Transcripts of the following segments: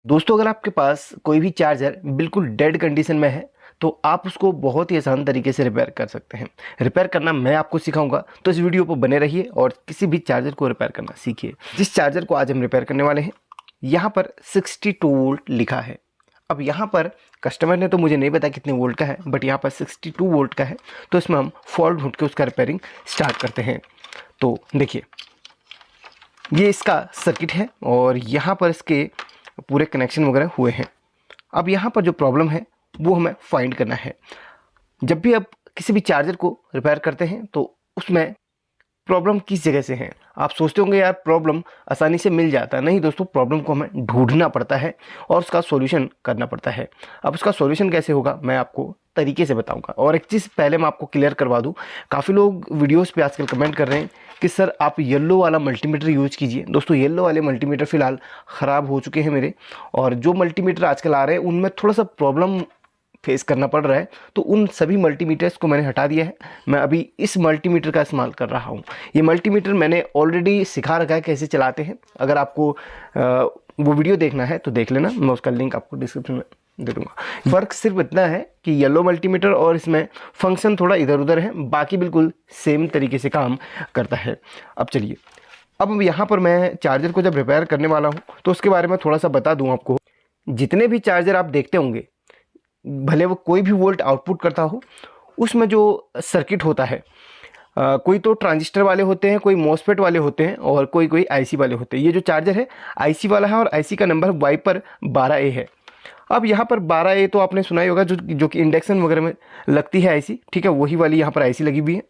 दोस्तों, अगर आपके पास कोई भी चार्जर बिल्कुल डेड कंडीशन में है तो आप उसको बहुत ही आसान तरीके से रिपेयर कर सकते हैं। रिपेयर करना मैं आपको सिखाऊंगा, तो इस वीडियो पर बने रहिए और किसी भी चार्जर को रिपेयर करना सीखिए। जिस चार्जर को आज हम रिपेयर करने वाले हैं, यहाँ पर 62 वोल्ट लिखा है। अब यहाँ पर कस्टमर ने तो मुझे नहीं बताया कितने वोल्ट का है, बट यहाँ पर 62 वोल्ट का है। तो इसमें हम फॉल्ट ढूंढ के उसका रिपेयरिंग स्टार्ट करते हैं। तो देखिए, ये इसका सर्किट है और यहाँ पर इसके पूरे कनेक्शन वगैरह हुए हैं। अब यहाँ पर जो प्रॉब्लम है वो हमें फाइंड करना है। जब भी आप किसी भी चार्जर को रिपेयर करते हैं तो उसमें प्रॉब्लम किस जगह से है। आप सोचते होंगे यार प्रॉब्लम आसानी से मिल जाता है। नहीं दोस्तों, प्रॉब्लम को हमें ढूंढना पड़ता है और उसका सॉल्यूशन करना पड़ता है। अब उसका सॉल्यूशन कैसे होगा मैं आपको तरीके से बताऊंगा। और एक चीज़ पहले मैं आपको क्लियर करवा दूं, काफ़ी लोग वीडियोस पे आजकल कमेंट कर रहे हैं कि सर आप येलो वाला मल्टीमीटर यूज़ कीजिए। दोस्तों, येलो वाले मल्टीमीटर फ़िलहाल ख़राब हो चुके हैं मेरे, और जो मल्टीमीटर आजकल आ रहे हैं उनमें थोड़ा सा प्रॉब्लम फेस करना पड़ रहा है। तो उन सभी मल्टीमीटर्स को मैंने हटा दिया है। मैं अभी इस मल्टीमीटर का इस्तेमाल कर रहा हूँ। ये मल्टीमीटर मैंने ऑलरेडी सिखा रखा है कैसे चलाते हैं। अगर आपको वो वीडियो देखना है तो देख लेना, मैं उसका लिंक आपको डिस्क्रिप्शन में दे दूँगा। फ़र्क सिर्फ इतना है कि येलो मल्टीमीटर और इसमें फंक्शन थोड़ा इधर उधर है, बाकी बिल्कुल सेम तरीके से काम करता है। अब चलिए, अब यहाँ पर मैं चार्जर को जब रिपेयर करने वाला हूँ तो उसके बारे में थोड़ा सा बता दूँ आपको। जितने भी चार्जर आप देखते होंगे, भले वो कोई भी वोल्ट आउटपुट करता हो, उसमें जो सर्किट होता है, कोई तो ट्रांजिस्टर वाले होते हैं, कोई मॉसफेट वाले होते हैं और कोई कोई आईसी वाले होते हैं। ये जो चार्जर है आईसी वाला है और आईसी का नंबर वाइपर 12A है। अब यहाँ पर 12A तो आपने सुना ही होगा, जो कि इंडक्शन वगैरह में लगती है आईसी, ठीक है, वही वाली यहाँ पर आईसी लगी हुई है।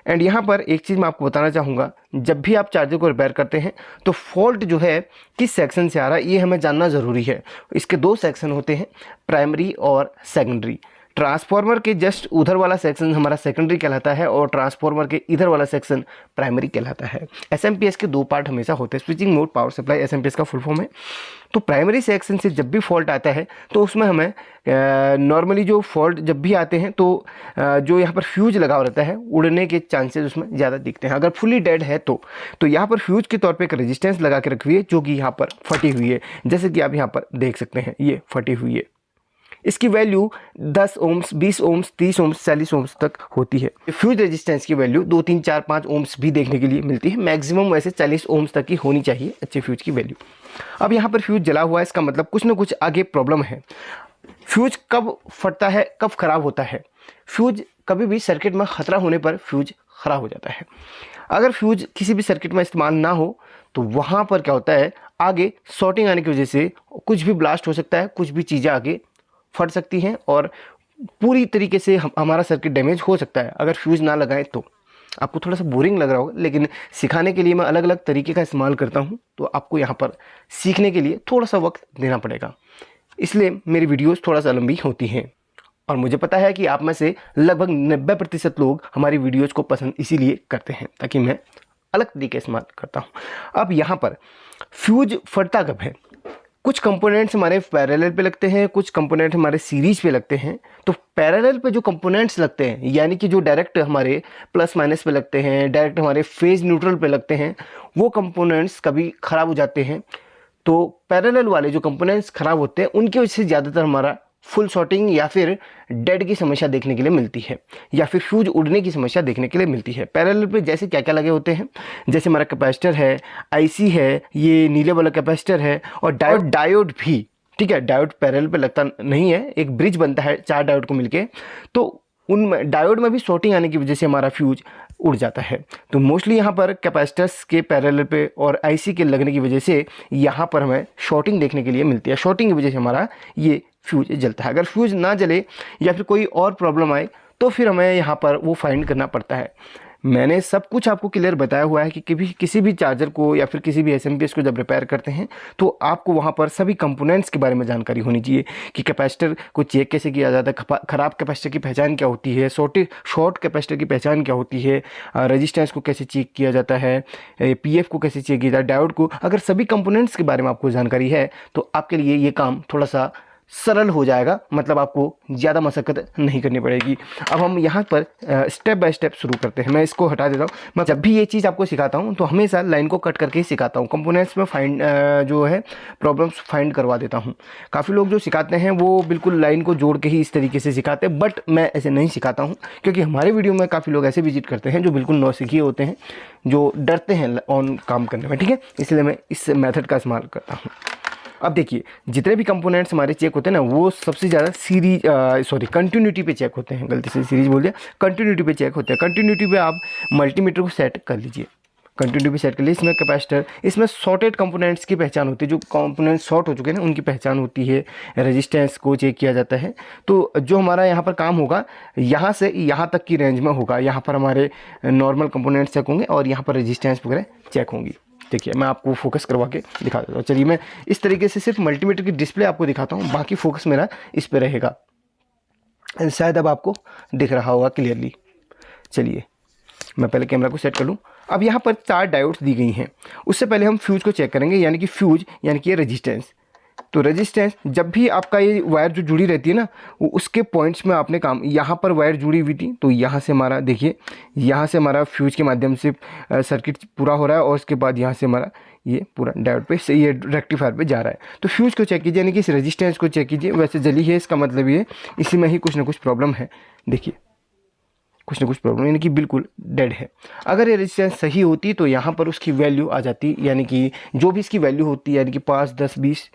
एंड यहाँ पर एक चीज़ मैं आपको बताना चाहूँगा, जब भी आप चार्जर को रिपेयर करते हैं तो फॉल्ट जो है किस सेक्शन से आ रहा है ये हमें जानना ज़रूरी है। इसके दो सेक्शन होते हैं, प्राइमरी और सेकेंडरी। ट्रांसफार्मर के जस्ट उधर वाला सेक्शन हमारा सेकेंडरी कहलाता है और ट्रांसफार्मर के इधर वाला सेक्शन प्राइमरी कहलाता है। एसएमपीएस के दो पार्ट हमेशा होते हैं, switching mode power supply SMPS का फुल फॉर्म है। तो प्राइमरी सेक्शन से जब भी फॉल्ट आता है तो उसमें हमें नॉर्मली जो फॉल्ट जब भी आते हैं तो जो यहाँ पर फ्यूज लगा रहता है, उड़ने के चांसेस उसमें ज़्यादा दिखते हैं। अगर फुली डेड है तो यहाँ पर फ्यूज के तौर पे एक रेजिस्टेंस लगा के रखी हुई है जो कि यहाँ पर फटी हुई है, जैसे कि आप यहाँ पर देख सकते हैं, ये फटी हुई है। इसकी value 10 ohms, 20 ohms, 30 ohms, 40 ohms तक होती है। फ्यूज रेजिस्टेंस की वैल्यू 2, 3, 4, 5 ओम्स भी देखने के लिए मिलती है। मैक्सिमम वैसे 40 ओम्स तक की होनी चाहिए अच्छे फ्यूज की वैल्यू। अब यहाँ पर फ्यूज जला हुआ है, इसका मतलब कुछ ना कुछ आगे प्रॉब्लम है। फ्यूज कब फटता है, कब ख़राब होता है? फ्यूज कभी भी सर्किट में ख़तरा होने पर फ्यूज ख़राब हो जाता है। अगर फ्यूज किसी भी सर्किट में इस्तेमाल ना हो तो वहाँ पर क्या होता है, आगे शॉर्टिंग आने की वजह से कुछ भी ब्लास्ट हो सकता है, कुछ भी चीज़ें आगे फट सकती हैं और पूरी तरीके से हमारा सर्किट डैमेज हो सकता है अगर फ्यूज़ ना लगाएं तो। आपको थोड़ा सा बोरिंग लग रहा होगा, लेकिन सिखाने के लिए मैं अलग अलग तरीके का इस्तेमाल करता हूं, तो आपको यहाँ पर सीखने के लिए थोड़ा सा वक्त देना पड़ेगा। इसलिए मेरी वीडियोस थोड़ा सा लंबी होती हैं और मुझे पता है कि आप में से लगभग 90% लोग हमारी वीडियोज़ को पसंद इसीलिए करते हैं ताकि मैं अलग तरीके इस्तेमाल करता हूँ। अब यहाँ पर फ्यूज फटता कब है? कुछ कंपोनेंट्स हमारे पैरेलल पे लगते हैं, कुछ कंपोनेंट हमारे सीरीज पे लगते हैं। तो पैरेलल पे जो कंपोनेंट्स लगते हैं, यानी कि जो डायरेक्ट हमारे प्लस माइनस पे लगते हैं, डायरेक्ट हमारे फेज न्यूट्रल पे लगते हैं, वो कंपोनेंट्स कभी ख़राब हो जाते हैं। तो पैरेलल वाले जो कंपोनेंट्स ख़राब होते हैं उनकी वजह से ज़्यादातर हमारा फुल शॉर्टिंग या फिर डेड की समस्या देखने के लिए मिलती है, या फिर फ्यूज उड़ने की समस्या देखने के लिए मिलती है। पैरेलल पे जैसे क्या क्या लगे होते हैं, जैसे हमारा कैपेसिटर है, आईसी है, ये नीले वाला कैपेसिटर है और डायोड भी, ठीक है। डायोड पैरेलल पे लगता नहीं है, एक ब्रिज बनता है 4 डायोड को मिलके, तो उन डायोड में भी शॉर्टिंग आने की वजह से हमारा फ्यूज उड़ जाता है। तो मोस्टली यहाँ पर कैपेसिटर्स के पैरेलल पे और आईसी के लगने की वजह से यहाँ पर हमें शॉर्टिंग देखने के लिए मिलती है। शॉर्टिंग की वजह से हमारा ये फ्यूज जलता है। अगर फ्यूज ना जले या फिर कोई और प्रॉब्लम आए तो फिर हमें यहाँ पर वो फाइंड करना पड़ता है। मैंने सब कुछ आपको क्लियर बताया हुआ है कि किसी भी चार्जर को या फिर किसी भी एसएमपीएस को जब रिपेयर करते हैं तो आपको वहाँ पर सभी कंपोनेंट्स के बारे में जानकारी होनी चाहिए कि कैपेसिटर को चेक कैसे किया जाता है, ख़राब कैपेसिटर की पहचान क्या होती है, शॉर्ट कैपेसिटर की पहचान क्या होती है, रेजिस्टेंस को कैसे चेक किया जाता है, पीएफ को कैसे चेक किया जाता है, डायोड को। अगर सभी कंपोनेंट्स के बारे में आपको जानकारी है तो आपके लिए ये काम थोड़ा सा सरल हो जाएगा, मतलब आपको ज़्यादा मशक्क़त नहीं करनी पड़ेगी। अब हम यहाँ पर स्टेप बाय स्टेप शुरू करते हैं। मैं इसको हटा देता हूँ। मैं जब भी ये चीज़ आपको सिखाता हूँ तो हमेशा लाइन को कट करके ही सिखाता हूँ। कंपोनेंट्स में फाइंड जो है प्रॉब्लम्स फाइंड करवा देता हूँ। काफ़ी लोग जो सिखाते हैं वो बिल्कुल लाइन को जोड़ के ही इस तरीके से सिखाते हैं, बट मैं ऐसे नहीं सिखाता हूँ, क्योंकि हमारे वीडियो में काफ़ी लोग ऐसे विजिट करते हैं जो बिल्कुल नौसिखिए होते हैं, जो डरते हैं ऑन काम करने में, ठीक है। इसलिए मैं इस मेथड का इस्तेमाल करता हूँ। अब देखिए, जितने भी कंपोनेंट्स हमारे चेक होते हैं ना, वो सबसे ज़्यादा कंटिन्यूटी पे चेक होते हैं। गलती से सीरीज बोल दिया, कंटिन्यूटी पे चेक होते हैं। कंटिन्यूटी पे आप मल्टीमीटर को सेट कर लीजिए, कंटिन्यूटी पे सेट कर लीजिए। इसमें कैपेसिटर, इसमें शॉर्टेड कंपोनेंट्स की पहचान होती है। जो कंपोनेंट शॉर्ट हो चुके हैं ना, उनकी पहचान होती है। रेजिस्टेंस को चेक किया जाता है। तो जो हमारा यहाँ पर काम होगा, यहाँ से यहाँ तक की रेंज में होगा। यहाँ पर हमारे नॉर्मल कंपोनेंट्स चेक होंगे और यहाँ पर रेजिस्टेंस वगैरह चेक होंगी। देखिए, मैं आपको फोकस करवा के दिखा देता हूँ। चलिए, मैं इस तरीके से सिर्फ मल्टीमीटर की डिस्प्ले आपको दिखाता हूँ, बाकी फोकस मेरा इस पे रहेगा। शायद अब आपको दिख रहा होगा क्लियरली। चलिए, मैं पहले कैमरा को सेट कर लूँ। अब यहाँ पर 4 डायोड्स दी गई हैं। उससे पहले हम फ्यूज को चेक करेंगे, यानी कि फ्यूज यानी कि रेजिस्टेंस। तो रेजिस्टेंस, जब भी आपका ये वायर जो जुड़ी रहती है ना, वो उसके पॉइंट्स में आपने काम, यहाँ पर वायर जुड़ी हुई थी तो यहाँ से हमारा, देखिए यहाँ से हमारा फ्यूज के माध्यम से सर्किट पूरा हो रहा है, और उसके बाद यहाँ से हमारा ये पूरा डायोड पे से ये रेक्टिफायर पे जा रहा है। तो फ्यूज को चेक कीजिए, यानी कि इस रेजिस्टेंस को चेक कीजिए। वैसे जली है, इसका मतलब ये इसी में ही कुछ ना कुछ प्रॉब्लम है। देखिए, कुछ ना कुछ प्रॉब्लम, यानी कि बिल्कुल डेड है। अगर ये रेजिस्टेंस सही होती तो यहाँ पर उसकी वैल्यू आ जाती, यानी कि जो भी इसकी वैल्यू होती, यानी कि 5, 10, 20,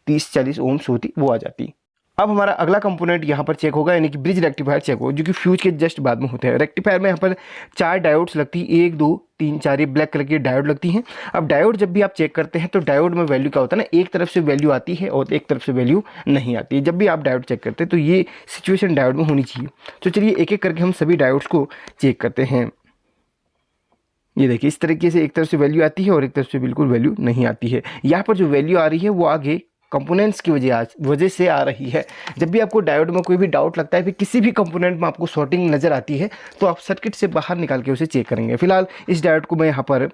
30, 40 ओम्स होती, वो आ जाती। अब हमारा अगला कंपोनेंट यहाँ पर चेक होगा, यानी कि ब्रिज रेक्टिफायर चेक होगा, जो कि फ्यूज के जस्ट बाद में होते हैं। रेक्टिफायर में यहाँ पर 4 डायोड्स लगती है, 1, 2, 3, 4 ये ब्लैक कलर की डायोड लगती हैं। अब डायोड जब भी आप चेक करते हैं तो डायोड में वैल्यू क्या होता है ना, एक तरफ से वैल्यू आती है और एक तरफ से वैल्यू नहीं आती है। जब भी आप डायोड चेक करते हैं तो ये सिचुएशन डायोड में होनी चाहिए। तो चलिए, एक एक करके हम सभी डायोड्स को चेक करते हैं। ये देखिए, इस तरीके से एक तरफ से वैल्यू आती है और एक तरफ से बिल्कुल वैल्यू नहीं आती है। यहाँ पर जो वैल्यू आ रही है वो आगे कंपोनेंट्स की वजह से आ रही है। जब भी आपको डायोड में कोई भी डाउट लगता है, फिर किसी भी कंपोनेंट में आपको शॉर्टिंग नज़र आती है, तो आप सर्किट से बाहर निकाल के उसे चेक करेंगे। फिलहाल इस डायोड को मैं यहाँ पर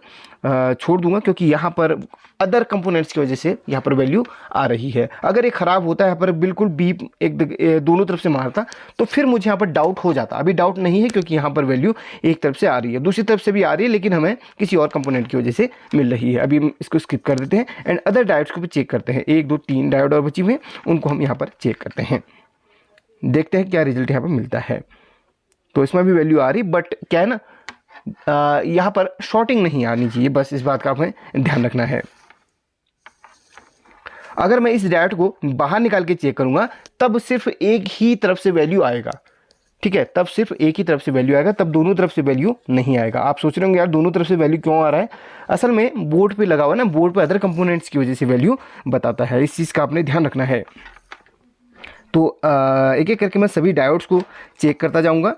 छोड़ दूंगा, क्योंकि यहाँ पर अदर कंपोनेंट्स की वजह से यहाँ पर वैल्यू आ रही है। अगर ये ख़राब होता है, यहाँ पर बिल्कुल बीप दोनों तरफ से मारता, तो फिर मुझे यहाँ पर डाउट हो जाता। अभी डाउट नहीं है, क्योंकि यहाँ पर वैल्यू एक तरफ से आ रही है, दूसरी तरफ से भी आ रही है, लेकिन हमें किसी और कंपोनेंट की वजह से मिल रही है। अभी हम इसको स्किप कर देते हैं एंड अदर डायोड्स को भी चेक करते हैं। 1, 2, 3 डायोड और बची हुए हैं, उनको हम यहाँ पर चेक करते हैं, देखते हैं क्या रिजल्ट यहाँ पर मिलता है। तो इसमें भी वैल्यू आ रही, बट क्या है ना, यहाँ पर शॉर्टिंग नहीं आनी चाहिए, बस इस बात का हमें ध्यान रखना है। अगर मैं इस डायोड को बाहर निकाल के चेक करूंगा, तब सिर्फ एक ही तरफ से वैल्यू आएगा, ठीक है, तब सिर्फ एक ही तरफ से वैल्यू आएगा, तब दोनों तरफ से वैल्यू नहीं आएगा। आप सोच रहे होंगे यार दोनों तरफ से वैल्यू क्यों आ रहा है, असल में बोर्ड पे लगा हुआ ना, बोर्ड पे अदर कंपोनेंट्स की वजह से वैल्यू बताता है। इस चीज़ का आपने ध्यान रखना है। तो एक एक करके मैं सभी डायोड्स को चेक करता जाऊंगा।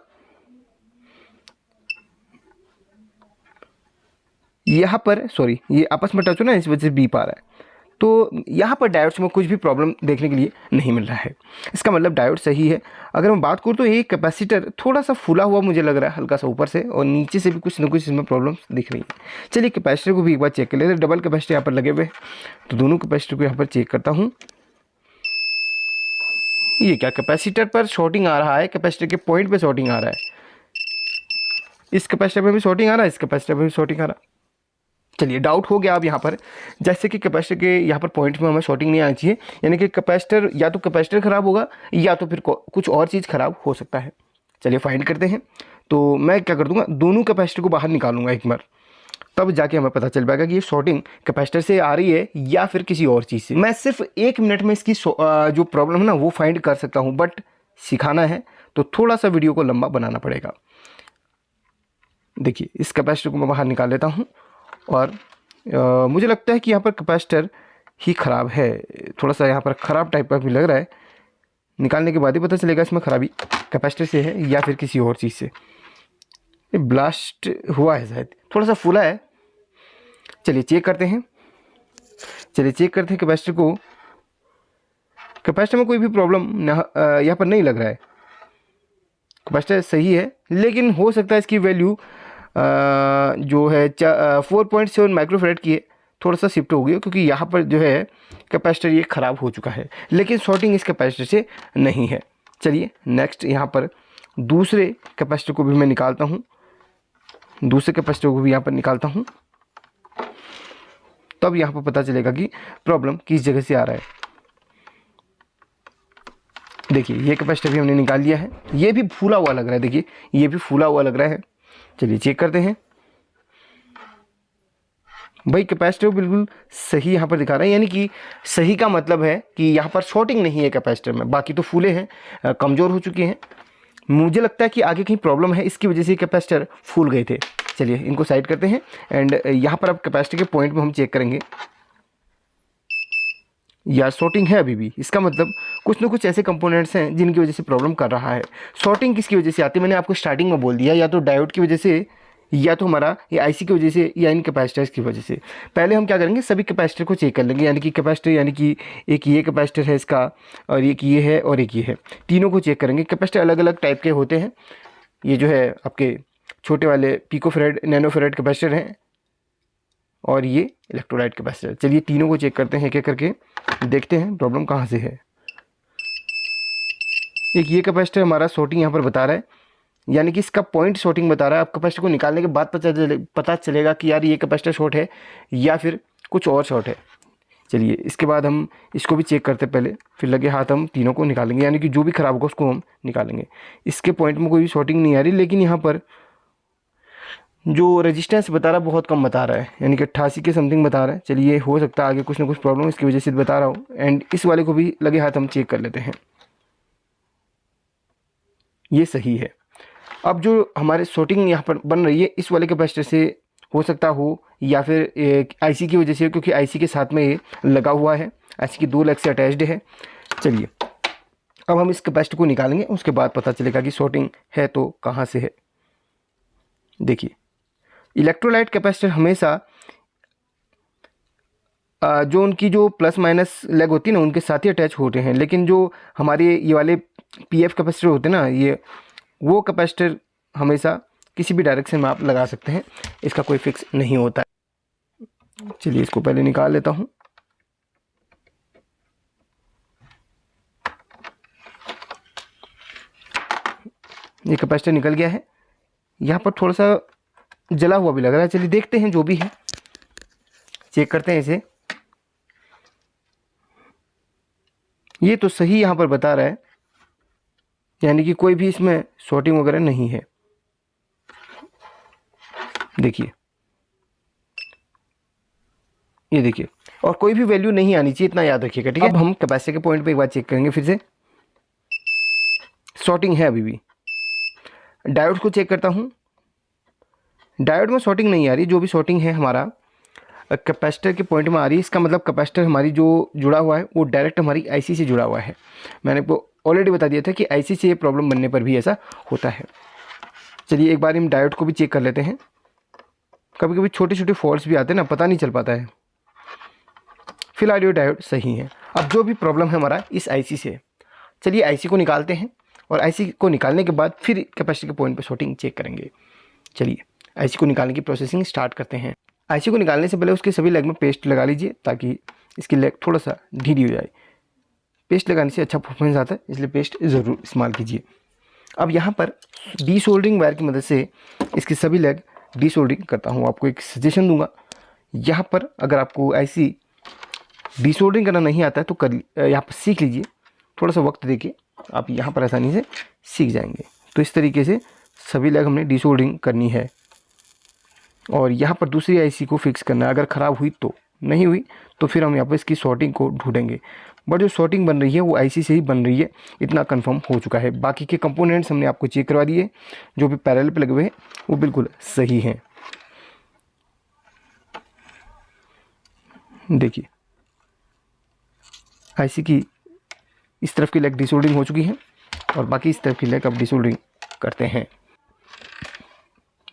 यहाँ पर सॉरी, ये आपस में टच हो ना, इस वजह से बीप आ रहा है। तो यहाँ पर डायोड्स में कुछ भी प्रॉब्लम देखने के लिए नहीं मिल रहा है, इसका मतलब डायोड सही है। अगर मैं बात करूँ तो ये कैपेसिटर थोड़ा सा फूला हुआ मुझे लग रहा है, हल्का सा ऊपर से, और नीचे से भी कुछ ना कुछ इसमें प्रॉब्लम दिख रही है। चलिए, कैपेसिटर को भी एक बार चेक कर लेते हैं। डबल कैपेसिटर यहाँ पर लगे हुए, तो दोनों कैपेसिटर को यहाँ पर चेक करता हूँ। ये क्या, कैपेसिटर पर शॉर्टिंग आ रहा है, कैपेसिटर के पॉइंट पर शॉर्टिंग आ रहा है। इस कैपेसिटर में भी शॉर्टिंग आ रहा है, इस कैपेसिटर में भी शॉर्टिंग आ रहा है। चलिए, डाउट हो गया अब यहाँ पर, जैसे कि कैपेसिटर के यहाँ पर पॉइंट में हमें शॉर्टिंग नहीं आनी चाहिए, यानी कि कैपेसिटर या तो कैपेसिटर ख़राब होगा या तो फिर कुछ और चीज़ ख़राब हो सकता है। चलिए, फाइंड करते हैं। तो मैं क्या कर दूंगा, दोनों कैपेसिटर को बाहर निकालूंगा एक बार, तब जाके हमें पता चल पाएगा कि ये शॉर्टिंग कैपेसिटर से आ रही है या फिर किसी और चीज़ से। मैं सिर्फ 1 मिनट में इसकी जो प्रॉब्लम है ना वो फाइंड कर सकता हूँ, बट सिखाना है तो थोड़ा सा वीडियो को लंबा बनाना पड़ेगा। देखिए, इस कैपेसिटर को मैं बाहर निकाल लेता हूँ, और मुझे लगता है कि यहाँ पर कैपेसिटर ही ख़राब है, थोड़ा सा यहाँ पर ख़राब टाइप का भी लग रहा है। निकालने के बाद ही पता चलेगा इसमें ख़राबी कैपेसिटर से है या फिर किसी और चीज़ से। ये ब्लास्ट हुआ है शायद, थोड़ा सा फूला है। चलिए चेक करते हैं, कैपेसिटर को। कैपेसिटर में कोई भी प्रॉब्लम यहाँ पर नहीं लग रहा है, कैपेसिटर सही है, लेकिन हो सकता है इसकी वैल्यू जो है 4.7 माइक्रोफैराड की है, थोड़ा सा शिफ्ट हो गया क्योंकि यहाँ पर जो है कैपेसिटर ये ख़राब हो चुका है, लेकिन शॉर्टिंग इस कैपेसिटर से नहीं है। चलिए नेक्स्ट यहाँ पर दूसरे कैपेसिटर को भी मैं निकालता हूँ, दूसरे कैपेसिटर को भी यहाँ पर निकालता हूँ, तब यहाँ पर पता चलेगा कि प्रॉब्लम किस जगह से आ रहा है। देखिए ये कैपेसिटर भी हमने निकाल लिया है, ये भी फूला हुआ लग रहा है, देखिए ये भी फूला हुआ लग रहा है। चलिए चेक करते हैं। भाई कैपेसिटर बिल्कुल सही यहाँ पर दिखा रहा है, यानी कि सही का मतलब है कि यहाँ पर शॉर्टिंग नहीं है कैपेसिटर में, बाकी तो फूले हैं, कमज़ोर हो चुके हैं। मुझे लगता है कि आगे कहीं प्रॉब्लम है, इसकी वजह से कैपेसिटर फूल गए थे। चलिए इनको साइड करते हैं एंड यहाँ पर अब कैपेसिटर के पॉइंट में हम चेक करेंगे। यार शॉर्टिंग है अभी भी, इसका मतलब कुछ ना कुछ ऐसे कंपोनेंट्स हैं जिनकी वजह से प्रॉब्लम कर रहा है। शॉर्टिंग किसकी वजह से आती है, मैंने आपको स्टार्टिंग में बोल दिया, या तो डायोड की वजह से, या तो हमारा ये आईसी की वजह से, या इन कैपेसिटर्स की वजह से। पहले हम क्या करेंगे, सभी कैपेसिटर को चेक कर लेंगे, यानी कि कैपेसिटर, यानी कि एक ये कैपेसिटर है इसका, और एक ये है, और एक ये है, तीनों को चेक करेंगे। कैपेसिटर अलग अलग टाइप के होते हैं, ये जो है आपके छोटे वाले पिकोफेरेड, नैनोफेरेड कैपेसिटर हैं, और ये इलेक्ट्रोलाइट कैपेसिटर। चलिए तीनों को चेक करते हैं एक एक करके, देखते हैं प्रॉब्लम कहाँ से है। एक ये कैपेसिटर हमारा शॉर्टिंग यहाँ पर बता रहा है, यानी कि इसका पॉइंट शॉर्टिंग बता रहा है। आप कैपेसिटर को निकालने के बाद पता चलेगा कि यार ये कैपेसिटर शॉर्ट है या फिर कुछ और शॉर्ट है। चलिए इसके बाद हम इसको भी चेक करते पहले, फिर लगे हाथ हम तीनों को निकालेंगे, यानी कि जो भी ख़राब होगा उसको हम निकालेंगे। इसके पॉइंट में कोई भी शॉर्टिंग नहीं आ रही, लेकिन यहाँ पर जो रेजिस्टेंस बता रहा है बहुत कम बता रहा है, यानी कि 88 के समथिंग बता रहा है। चलिए हो सकता है आगे कुछ ना कुछ प्रॉब्लम इसकी वजह से बता रहा हूँ। एंड इस वाले को भी लगे हाथ हम चेक कर लेते हैं, ये सही है। अब जो हमारे शॉर्टिंग यहाँ पर बन रही है इस वाले कैपेसिटर से हो सकता हो, या फिर आईसी की वजह से, क्योंकि आईसी के साथ में ये लगा हुआ है, आईसी की 2 लेग से अटैच्ड है। चलिए अब हम इस कैपेसिटर को निकालेंगे, उसके बाद पता चलेगा कि शॉर्टिंग है तो कहाँ से है। देखिए इलेक्ट्रोलाइट कैपेसिटर हमेशा जो उनकी जो प्लस माइनस लेग होती है ना उनके साथ ही अटैच होते हैं, लेकिन जो हमारे ये वाले पीएफ कैपेसिटर होते हैं ना, ये वो कैपेसिटर हमेशा किसी भी डायरेक्शन में आप लगा सकते हैं, इसका कोई फिक्स नहीं होता है। चलिए इसको पहले निकाल लेता हूँ। ये कैपेसिटर निकल गया है, यहाँ पर थोड़ा सा जला हुआ भी लग रहा है। चलिए देखते हैं जो भी है, चेक करते हैं इसे। ये तो सही यहाँ पर बता रहा है, यानी कि कोई भी इसमें शॉर्टिंग वगैरह नहीं है। देखिए ये देखिए, और कोई भी वैल्यू नहीं आनी चाहिए, इतना याद रखिएगा, ठीक है। अब हम कैपेसिटर के पॉइंट पे एक बार चेक करेंगे फिर से, शॉर्टिंग है अभी भी। डायोड को चेक करता हूँ, डायोड में शॉर्टिंग नहीं आ रही, जो भी शॉर्टिंग है हमारा कैपेसिटर के पॉइंट में आ रही है। इसका मतलब कैपेसिटर हमारी जो जुड़ा हुआ है वो डायरेक्ट हमारी आईसी से जुड़ा हुआ है। मैंने आपको ऑलरेडी बता दिया था कि आईसी से ये प्रॉब्लम बनने पर भी ऐसा होता है। चलिए एक बार हम डायोड को भी चेक कर लेते हैं, कभी कभी छोटे छोटे फॉल्ट्स भी आते हैं ना, पता नहीं चल पाता है। फिलहाल ये डायोड सही है। अब जो भी प्रॉब्लम है हमारा इस आईसी से, चलिए आईसी को निकालते हैं, और आईसी को निकालने के बाद फिर कैपेसिटर के पॉइंट पर शॉर्टिंग चेक करेंगे। चलिए आईसी को निकालने की प्रोसेसिंग स्टार्ट करते हैं। आईसी को निकालने से पहले उसके सभी लेग में पेस्ट लगा लीजिए, ताकि इसकी लेग थोड़ा सा ढीली हो जाए। पेस्ट लगाने से अच्छा परफॉर्मेंस आता है, इसलिए पेस्ट ज़रूर इस्तेमाल कीजिए। अब यहाँ पर डी सोल्डरिंग वायर की मदद से इसकी सभी लेग डी सोल्डरिंग करता हूँ। आपको एक सजेशन दूंगा, यहाँ पर अगर आपको आईसी डी सोल्डरिंग करना नहीं आता है तो यहाँ पर सीख लीजिए, थोड़ा सा वक्त देखिए, आप यहाँ पर आसानी से सीख जाएंगे। तो इस तरीके से सभी लेग हमने डी सोल्डरिंग करनी है, और यहाँ पर दूसरी आईसी को फिक्स करना है। अगर ख़राब हुई तो, नहीं हुई तो फिर हम यहाँ पर इसकी शॉर्टिंग को ढूंढेंगे। बट जो शॉर्टिंग बन रही है वो आईसी से ही बन रही है, इतना कंफर्म हो चुका है। बाकी के कंपोनेंट्स हमने आपको चेक करवा दिए, जो भी पैरेलल पे लगे हुए हैं वो बिल्कुल सही हैं। देखिए आईसी की इस तरफ की लेग डिसोल्डरिंग हो चुकी है, और बाकी इस तरफ की लेग अब डिसोल्डरिंग करते हैं।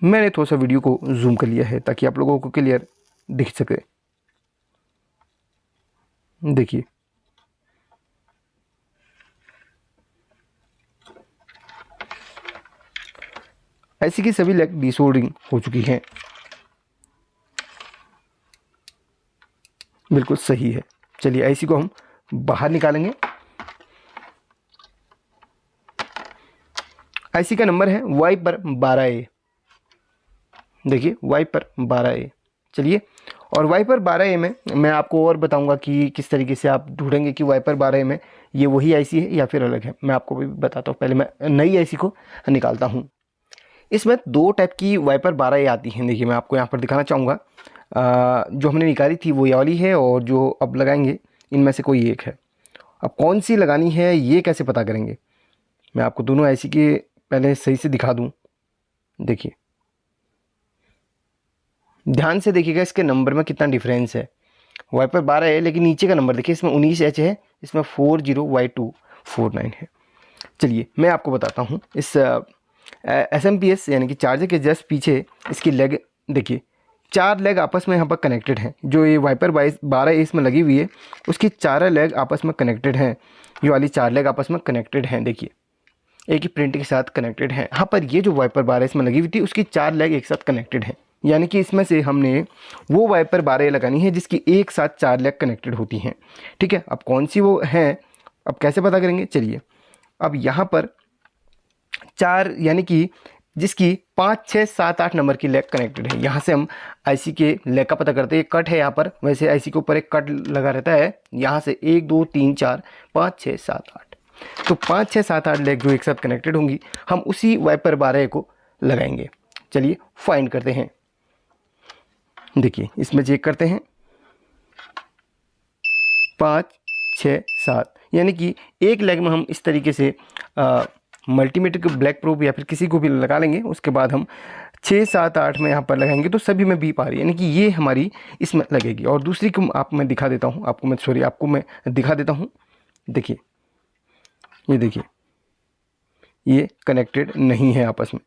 मैंने थोड़ा सा वीडियो को जूम कर लिया है ताकि आप लोगों को क्लियर दिख सके। देखिए आईसी की सभी लेग डिसोल्डरिंग हो चुकी हैं। बिल्कुल सही है। चलिए आईसी को हम बाहर निकालेंगे। आईसी का नंबर है वाइपर 12A। देखिए वाइपर 12A। चलिए, और वाइपर 12A में मैं आपको और बताऊंगा कि किस तरीके से आप ढूंढेंगे कि वाइपर 12A में ये वही आईसी है या फिर अलग है। मैं आपको भी बताता हूँ। पहले मैं नई आईसी को निकालता हूँ। इसमें दो टाइप की वाइपर 12A आती हैं। देखिए मैं आपको यहाँ पर दिखाना चाहूँगा। जो हमने निकाली थी वो ये वाली है, और जो अब लगाएंगे इनमें से कोई एक है। अब कौन सी लगानी है ये कैसे पता करेंगे? मैं आपको दोनों आईसी के पहले सही से दिखा दूँ। देखिए ध्यान से देखिएगा इसके नंबर में कितना डिफरेंस है। वाइपर 12 है लेकिन नीचे का नंबर देखिए, इसमें 19H है, इसमें 40Y249 है। चलिए मैं आपको बताता हूँ। इस SMPS यानी कि चार्जर के जस्ट पीछे इसकी लेग देखिए, 4 लेग आपस में यहाँ पर कनेक्टेड हैं। जो ये वाइपर 12 इसमें लगी हुई है उसकी 4 लेग आपस में कनेक्टेड हैं। ये वाली 4 लेग आपस में कनेक्टेड हैं। देखिए एक ही प्रिंट के साथ कनेक्टेड हैं। हाँ, पर ये जो वाइपर 12 इसमें लगी हुई थी उसकी 4 लेग एक साथ कनेक्टेड हैं। यानी कि इसमें से हमने वो वाइपर 12 लगानी है जिसकी एक साथ 4 लेग कनेक्टेड होती हैं। ठीक है, अब कौन सी वो है, अब कैसे पता करेंगे? चलिए अब यहाँ पर 4 यानी कि जिसकी 5, 6, 7, 8 नंबर की लेग कनेक्टेड है, यहाँ से हम आईसी के लेग का पता करते हैं। कट है यहाँ पर, वैसे आईसी के ऊपर एक कट लगा रहता है। यहाँ से 1, 2, 3, 4, 5, 6, 7, 8, तो 5, 6, 7, 8 लेग जो एक साथ कनेक्टेड होंगी हम उसी वाइपर 12 को लगाएंगे। चलिए फाइंड करते हैं। देखिए इसमें चेक करते हैं 5, 6, 7, यानी कि एक लेग में हम इस तरीके से मल्टीमीटर के ब्लैक प्रोब या फिर किसी को भी लगा लेंगे। उसके बाद हम 6, 7, 8 में यहाँ पर लगाएंगे तो सभी में बीप आ रही है, यानी कि ये हमारी इसमें लगेगी। और दूसरी को मैं दिखा देता हूँ आपको मैं दिखा देता हूँ। देखिए ये देखिए ये कनेक्टेड नहीं है आपस में,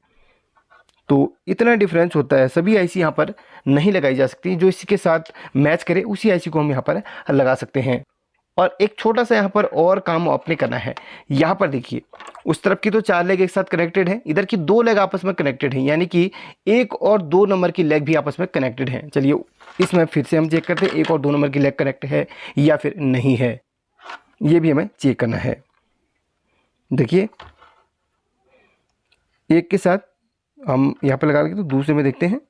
तो इतना डिफरेंस होता है। सभी आईसी यहाँ पर नहीं लगाई जा सकती। जो इसी के साथ मैच करे उसी आईसी को हम यहाँ पर लगा सकते हैं। और एक छोटा सा यहाँ पर और काम आपने करना है। यहाँ पर देखिए उस तरफ की तो 4 लेग एक साथ कनेक्टेड है, इधर की 2 लेग आपस में कनेक्टेड है, यानी कि 1 और 2 नंबर की लेग भी आपस में कनेक्टेड है। चलिए इसमें फिर से हम चेक करते हैं 1 और 2 नंबर की लेग कनेक्ट है या फिर नहीं है, ये भी हमें चेक करना है। देखिए एक के साथ हम यहाँ पर लगा लेंगे तो दूसरे में देखते हैं।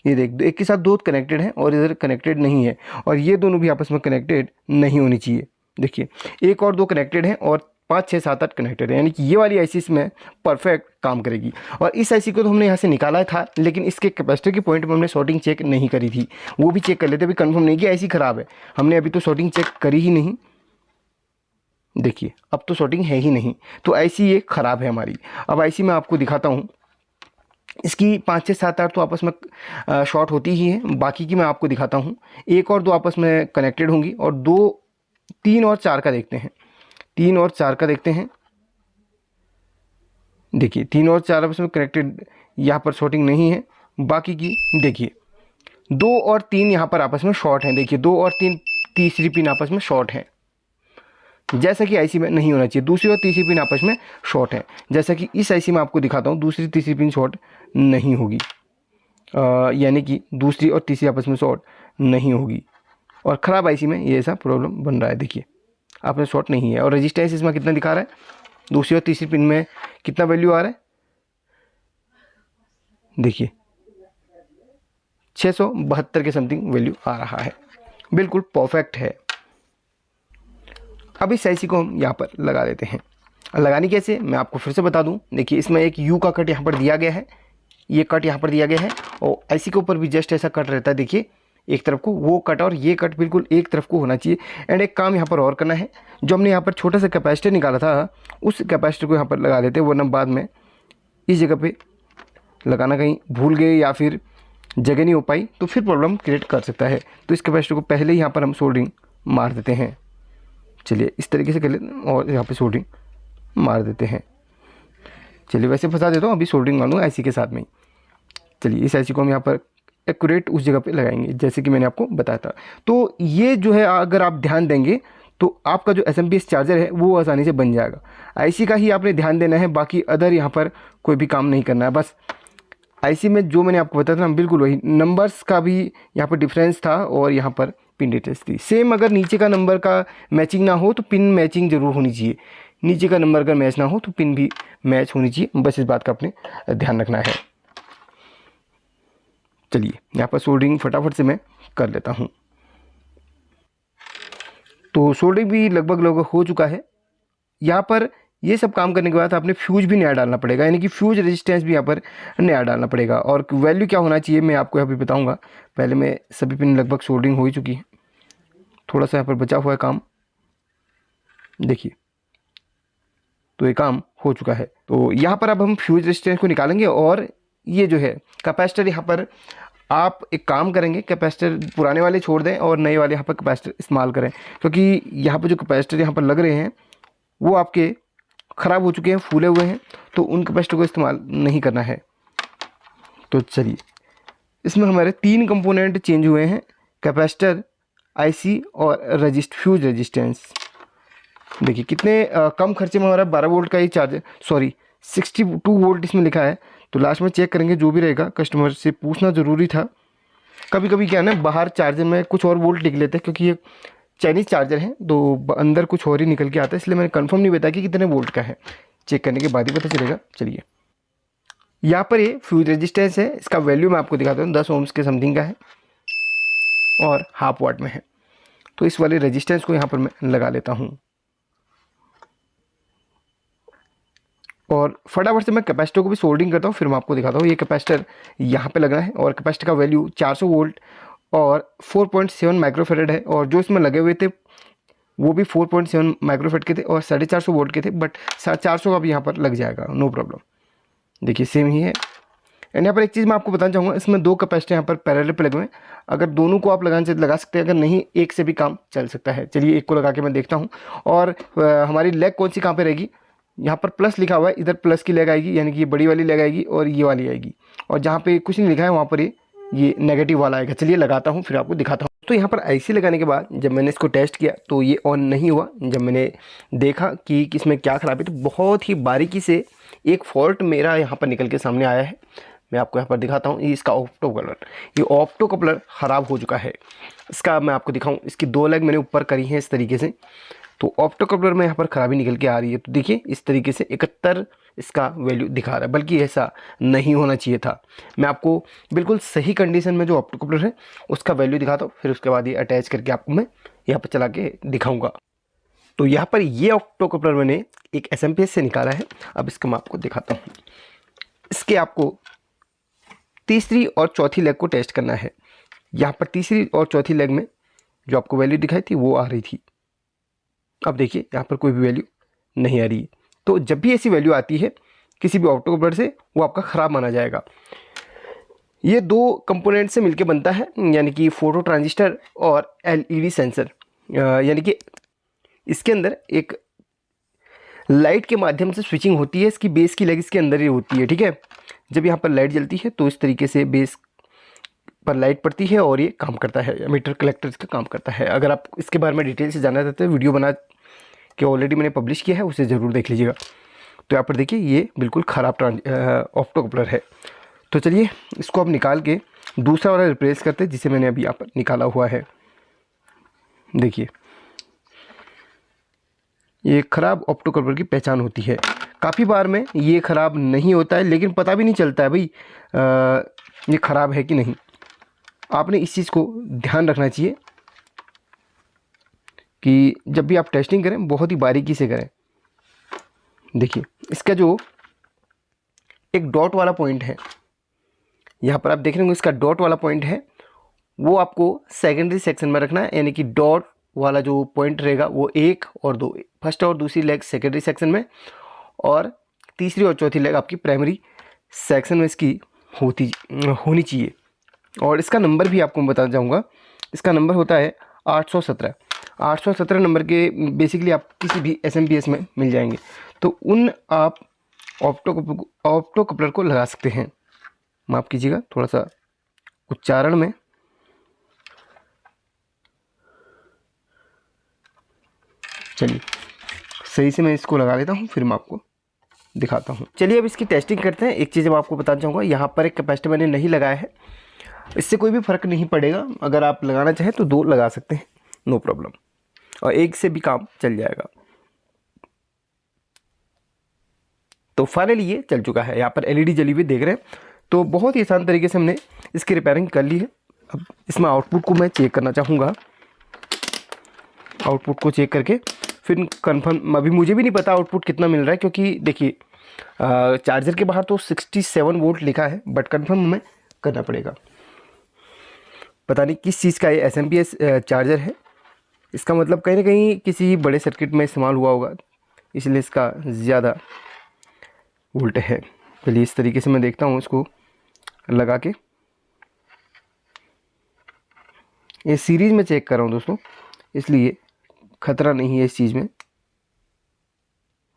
ये देख, एक के साथ 2 कनेक्टेड हैं और इधर कनेक्टेड नहीं है, और ये दोनों भी आपस में कनेक्टेड नहीं होनी चाहिए। देखिए 1 और 2 कनेक्टेड हैं और 5, 6, 7, 8 कनेक्टेड है, यानी कि ये वाली आईसी इसमें परफेक्ट काम करेगी। और इस आईसी को तो हमने यहाँ से निकाला था, लेकिन इसके कैपेसिटर के पॉइंट में हमने शॉर्टिंग चेक नहीं करी थी। वो भी चेक कर लेते, अभी कंफर्म नहीं कि आईसी ख़राब है। हमने अभी तो शॉर्टिंग चेक करी ही नहीं। देखिए अब तो शॉर्टिंग है ही नहीं, तो आईसी ये ख़राब है हमारी। अब आईसी मैं आपको दिखाता हूँ। इसकी 5, 6, 7, 8 तो आपस में शॉर्ट होती ही है, बाकी की मैं आपको दिखाता हूँ। 1 और 2 आपस में कनेक्टेड होंगी, और 2, 3 और 4 का देखते हैं। 3 और 4 का देखते हैं। देखिए 3 और 4 आपस में कनेक्टेड, यहाँ पर शॉर्टिंग नहीं है। बाकी की देखिए 2 और 3 यहाँ पर आपस में शॉर्ट हैं। देखिए 2 और 3 तीसरी पिन आपस में शॉर्ट हैं, जैसा कि आईसी में नहीं होना चाहिए। दूसरी और तीसरी पिन आपस में शॉर्ट है, जैसा कि इस आईसी में आपको दिखाता हूँ। दूसरी तीसरी पिन शॉर्ट नहीं होगी, यानी कि दूसरी और तीसरी आपस में शॉर्ट नहीं होगी, और ख़राब आईसी में ये ऐसा प्रॉब्लम बन रहा है। देखिए आपने शॉर्ट नहीं है, और रजिस्टेंस इसमें कितना दिखा रहा है, दूसरी और तीसरी पिन में कितना वैल्यू आ रहा है, देखिए 672 के समथिंग वैल्यू आ रहा है। बिल्कुल परफेक्ट है। अब इस आईसी को हम यहाँ पर लगा देते हैं। लगानी कैसे मैं आपको फिर से बता दूं। देखिए इसमें एक यू का कट यहाँ पर दिया गया है, ये कट यहाँ पर दिया गया है, और आईसी के ऊपर भी जस्ट ऐसा कट रहता है। देखिए एक तरफ को वो कट और ये कट बिल्कुल एक तरफ को होना चाहिए। एंड एक काम यहाँ पर और करना है, जो हमने यहाँ पर छोटा सा कैपेसिटर निकाला था उस कैपेसिटर को यहाँ पर लगा देते हैं, वरना बाद में इस जगह पर लगाना कहीं भूल गए या फिर जगह नहीं हो पाई तो फिर प्रॉब्लम क्रिएट कर सकता है। तो इस कैपेसिटर को पहले ही यहाँ पर हम सोल्डरिंग मार देते हैं। चलिए इस तरीके से कर लेते हैं और यहाँ पे सोल्डरिंग मार देते हैं। चलिए वैसे फंसा देता हूँ, अभी सोल्डरिंग मार दूँगा आईसी के साथ में ही। चलिए इस आईसी को हम यहाँ पर एक्यूरेट उस जगह पे लगाएंगे जैसे कि मैंने आपको बताया था। तो ये जो है अगर आप ध्यान देंगे तो आपका जो SMPS चार्जर है वो आसानी से बन जाएगा। आईसी का ही आपने ध्यान देना है, बाकी अदर यहाँ पर कोई भी काम नहीं करना है। बस आईसी में जो मैंने आपको बताया था ना, बिल्कुल वही नंबर्स का भी यहाँ पर डिफरेंस था और यहाँ पर पिन डिटेल्स थी सेम। अगर नीचे का नंबर का मैचिंग ना हो तो पिन मैचिंग जरूर होनी चाहिए, नीचे का नंबर अगर मैच ना हो तो पिन भी मैच होनी चाहिए, बस इस बात का अपने ध्यान रखना है। चलिए यहाँ पर सोल्डरिंग फटाफट से मैं कर लेता हूँ। तो सोल्डरिंग भी लगभग लगभग हो चुका है। यहाँ पर ये सब काम करने के बाद आपने फ्यूज भी नया डालना पड़ेगा, यानी कि फ्यूज रेजिस्टेंस भी यहाँ पर नया डालना पड़ेगा। और वैल्यू क्या होना चाहिए मैं आपको यहाँ पे बताऊँगा। पहले मैं सभी पिन लगभग सोल्डरिंग हो ही चुकी है, थोड़ा सा यहाँ पर बचा हुआ है काम, देखिए। तो ये काम हो चुका है। तो यहाँ पर अब हम फ्यूज रेजिस्टेंस को निकालेंगे और ये जो है कैपेसिटर, यहाँ पर आप एक काम करेंगे, कैपेसिटर पुराने वाले छोड़ दें और नए वाले यहाँ पर कैपेसिटर इस्तेमाल करें, क्योंकि यहाँ पर जो कैपेसिटर यहाँ पर लग रहे हैं वो आपके ख़राब हो चुके हैं, फूले हुए हैं, तो उन कैपेसिटर को इस्तेमाल नहीं करना है। तो चलिए, इसमें हमारे 3 कंपोनेंट चेंज हुए हैं, कैपेसिटर, आईसी और फ्यूज रेजिस्टेंस। देखिए कितने कम खर्चे में हमारा 12 वोल्ट का ही चार्जर, सॉरी 62 वोल्ट इसमें लिखा है। तो लास्ट में चेक करेंगे, जो भी रहेगा कस्टमर से पूछना ज़रूरी था। कभी कभी क्या है ना, बाहर चार्जर में कुछ और वोल्ट लिख लेते हैं, क्योंकि ये चाइनीज़ चार्जर है तो अंदर कुछ और ही निकल के आता है, इसलिए मैंने कंफर्म नहीं बताया कि कितने वोल्ट का है, चेक करने के बाद ही पता चलेगा। चलिए यहाँ पर ये फ्यूज रेजिस्टेंस है, इसका वैल्यू मैं आपको दिखाता हूँ, 10 ओम्स के समथिंग का है और हाफ वाट में है। तो इस वाले रेजिस्टेंस को यहाँ पर मैं लगा लेता हूँ और फटाफट से मैं कैपेसिटर को भी सोल्डिंग करता हूँ, फिर मैं आपको दिखाता हूँ। ये कैपेसिटर यहाँ पे लगना है और कैपेसिटर का वैल्यू 400 वोल्ट और 4.7 माइक्रोफेरेड है, और जो इसमें लगे हुए थे वो भी 4.7 माइक्रोफेरेड के थे और 450 वोल्ट के थे, बट 450 का भी यहाँ पर लग जाएगा, नो प्रॉब्लम। देखिए सेम ही है। एंड यहाँ पर एक चीज़ मैं आपको बताना चाहूँगा, इसमें 2 कैपेसिटर यहाँ पर पैरेलल पे लगे हुए हैं, अगर दोनों को आप लगाना चाहिए लगा सकते हैं, अगर नहीं एक से भी काम चल सकता है। चलिए एक को लगा के मैं देखता हूँ। और हमारी लेग कौन सी कहाँ पे रहेगी, यहाँ पर प्लस लिखा हुआ है, इधर प्लस की लेग आएगी, यानी कि ये बड़ी वाली लेग आएगी और ये वाली आएगी, और जहाँ पे कुछ नहीं लिखा है वहाँ पर ये नेगेटिव वाला आएगा। चलिए लगाता हूँ फिर आपको दिखाता हूँ। तो यहाँ पर आईसी लगाने के बाद जब मैंने इसको टेस्ट किया तो ये ऑन नहीं हुआ। जब मैंने देखा कि इसमें क्या ख़राबी, तो बहुत ही बारीकी से एक फॉल्ट मेरा यहाँ पर निकल के सामने आया है। मैं आपको यहाँ पर दिखाता हूँ, ये इसका ऑप्टो कपलर, ये ऑप्टो कपलर ख़राब हो चुका है। इसका मैं आपको दिखाऊँ, इसकी 2 लेग मैंने ऊपर करी हैं इस तरीके से, तो ऑप्टो कपलर में यहाँ पर ख़राबी निकल के आ रही है। तो देखिए इस तरीके से 71 इसका वैल्यू दिखा रहा है, बल्कि ऐसा नहीं होना चाहिए था। मैं आपको बिल्कुल सही कंडीशन में जो ऑप्टो कपलर है उसका वैल्यू दिखाता हूँ, फिर उसके बाद ये अटैच करके आपको मैं यहाँ पर चला के दिखाऊँगा। तो यहाँ पर ये ऑप्टो कपलर मैंने एक SMPS से निकाला है, अब इसका मैं आपको दिखाता हूँ। इसके आपको तीसरी और चौथी लेग को टेस्ट करना है। यहाँ पर तीसरी और चौथी लेग में जो आपको वैल्यू दिखाई थी वो आ रही थी, अब देखिए यहाँ पर कोई भी वैल्यू नहीं आ रही है। तो जब भी ऐसी वैल्यू आती है किसी भी ऑप्टो कपलर से, वो आपका ख़राब माना जाएगा। ये 2 कंपोनेंट से मिलके बनता है, यानी कि फोटो ट्रांजिस्टर और LED सेंसर, यानी कि इसके अंदर एक लाइट के माध्यम से स्विचिंग होती है, इसकी बेस की लेग इसके अंदर ही होती है, ठीक है। जब यहाँ पर लाइट जलती है तो इस तरीके से बेस पर लाइट पड़ती है और ये काम करता है, एमिटर कलेक्टर इसका काम करता है। अगर आप इसके बारे में डिटेल से जानना चाहते हैं, वीडियो बना के ऑलरेडी मैंने पब्लिश किया है, उसे ज़रूर देख लीजिएगा। तो यहाँ पर देखिए ये बिल्कुल ख़राब ऑप्टो कपलर है। तो चलिए इसको अब निकाल के दूसरा वाला रिप्लेस करते हैं, जिसे मैंने अभी यहाँ पर निकाला हुआ है। देखिए ये ख़राब ऑप्टो कपलर की पहचान होती है। काफ़ी बार में ये ख़राब नहीं होता है, लेकिन पता भी नहीं चलता है भाई ये ख़राब है कि नहीं। आपने इस चीज़ को ध्यान रखना चाहिए कि जब भी आप टेस्टिंग करें बहुत ही बारीकी से करें। देखिए इसका जो एक डॉट वाला पॉइंट है, यहाँ पर आप देख रहे होंगे इसका डॉट वाला पॉइंट है, वो आपको सेकेंडरी सेक्शन में रखना है, यानी कि डॉट वाला जो पॉइंट रहेगा वो 1 और 2, फर्स्ट और दूसरी लेग सेकेंडरी सेक्शन में, और तीसरी और चौथी लेग आपकी प्राइमरी सेक्शन में इसकी होनी चाहिए। और इसका नंबर भी आपको मैं बताना चाहूँगा, इसका नंबर होता है 817। 817 नंबर के बेसिकली आप किसी भी SMPS में मिल जाएंगे। तो उन आप ऑप्टो कपलर को लगा सकते हैं। माफ़ कीजिएगा थोड़ा सा उच्चारण में। चलिए सही से मैं इसको लगा लेता हूँ, फिर मैं आपको दिखाता हूँ। चलिए अब इसकी टेस्टिंग करते हैं। एक चीज़ मैं आपको बताना चाहूँगा, यहाँ पर एक कैपेसिटर मैंने नहीं लगाया है, इससे कोई भी फ़र्क नहीं पड़ेगा। अगर आप लगाना चाहें तो 2 लगा सकते हैं, नो प्रॉब्लम, और एक से भी काम चल जाएगा। तो फाइनली ये चल चुका है। यहाँ पर एलईडी जली हुई देख रहे हैं। तो बहुत ही आसान तरीके से हमने इसकी रिपेयरिंग कर ली है। अब इसमें आउटपुट को मैं चेक करना चाहूँगा। आउटपुट को चेक करके फिर कंफर्म, अभी मुझे भी नहीं पता आउटपुट कितना मिल रहा है, क्योंकि देखिए चार्जर के बाहर तो 67 वोल्ट लिखा है, बट कंफर्म हमें करना पड़ेगा। पता नहीं किस चीज़ का ये SMPS चार्जर है। इसका मतलब कहीं ना कहीं किसी बड़े सर्किट में इस्तेमाल हुआ होगा, इसलिए इसका ज़्यादा वोल्ट है। चलिए इस तरीके से मैं देखता हूँ इसको लगा के। ये सीरीज़ में चेक कर रहा हूँ दोस्तों, इसलिए ख़तरा नहीं है इस चीज़ में।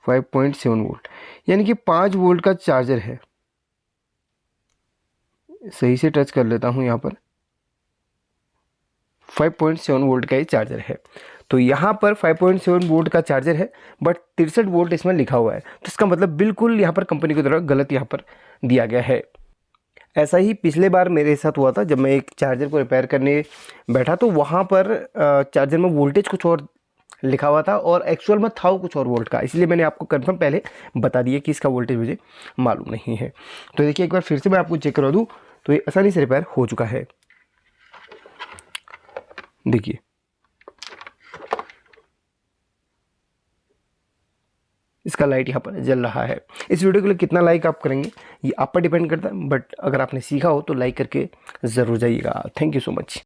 5.7 वोल्ट, यानी कि 5 वोल्ट का चार्जर है। सही से टच कर लेता हूँ यहाँ पर। 5.7 वोल्ट का ये चार्जर है। तो यहाँ पर 5.7 वोल्ट का चार्जर है, बट 63 वोल्ट इसमें लिखा हुआ है। तो इसका मतलब बिल्कुल यहाँ पर कंपनी की तरफ गलत यहाँ पर दिया गया है। ऐसा ही पिछले बार मेरे साथ हुआ था, जब मैं एक चार्जर को रिपेयर करने बैठा तो वहाँ पर चार्जर में वोल्टेज कुछ और लिखा हुआ था और एक्चुअल में था कुछ और वोल्ट का। इसलिए मैंने आपको कंफर्म पहले बता दिया कि इसका वोल्टेज मुझे मालूम नहीं है। तो देखिए एक बार फिर से मैं आपको चेक करवा दूँ तो ये आसानी से रिपेयर हो चुका है। देखिए इसका लाइट यहाँ पर जल रहा है। इस वीडियो के लिए कितना लाइक आप करेंगे ये आप पर डिपेंड करता है, बट अगर आपने सीखा हो तो लाइक करके ज़रूर जाइएगा। Thank you so much.